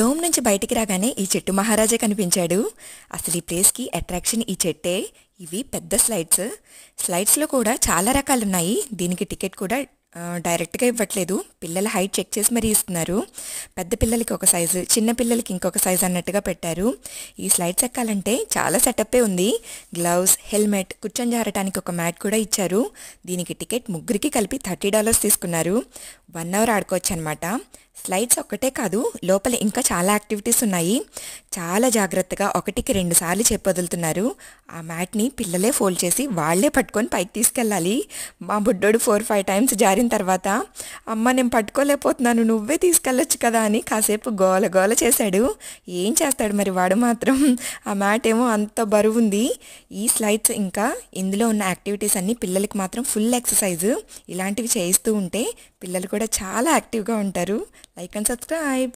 Dome నుంచి బయటికి రాగానే ఈ చెట్టు మహారాజే కనిపించాడు. అసలు ఈ ప్లేస్కి అట్రాక్షన్ ఈ చెట్టే. ఇవి పెద్ద స్లైడ్స్లో కూడా చాలా రకాలు ఉన్నాయి. దీనికి టికెట్ కూడా డైరెక్ట్గా ఇవ్వట్లేదు, పిల్లల హైట్ చెక్ చేసి మరీ ఇస్తున్నారు. పెద్ద పిల్లలకి ఒక సైజు, చిన్న పిల్లలకి ఇంకొక సైజు అన్నట్టుగా పెట్టారు. ఈ స్లైడ్స్ ఎక్కాలంటే చాలా సెటప్పే ఉంది. గ్లౌస్, హెల్మెట్, కూర్చొని జారటానికి ఒక మ్యాట్ కూడా ఇచ్చారు. దీనికి టికెట్ ముగ్గురికి కలిపి $30 తీసుకున్నారు. 1 అవర్ ఆడుకోవచ్చు అనమాట. స్లైడ్స్ ఒక్కటే కాదు, లోపల ఇంకా చాలా యాక్టివిటీస్ ఉన్నాయి. చాలా జాగ్రత్తగా 1కి 2 సార్లు చెప్పి వదులుతున్నారు. ఆ మ్యాట్ని పిల్లలే ఫోల్డ్ చేసి వాళ్లే పట్టుకొని పైకి తీసుకెళ్ళాలి. మా బుడ్డోడు 4-5 టైమ్స్ జారిన తర్వాత, అమ్మ నేను పట్టుకోలేకపోతున్నాను, నువ్వే తీసుకెళ్ళొచ్చు కదా అని కాసేపు గోల గోల చేశాడు. ఏం చేస్తాడు మరి వాడు మాత్రం. ఆ మ్యాట్ ఏమో అంత బరువు ఉంది. ఈ స్లైడ్స్ ఇంకా ఇందులో ఉన్న యాక్టివిటీస్ అన్నీ పిల్లలకి మాత్రం ఫుల్ ఎక్సర్సైజ్. ఇలాంటివి చేయిస్తూ ఉంటే పిల్లలు కూడా చాలా యాక్టివ్గా ఉంటారు. Like and subscribe.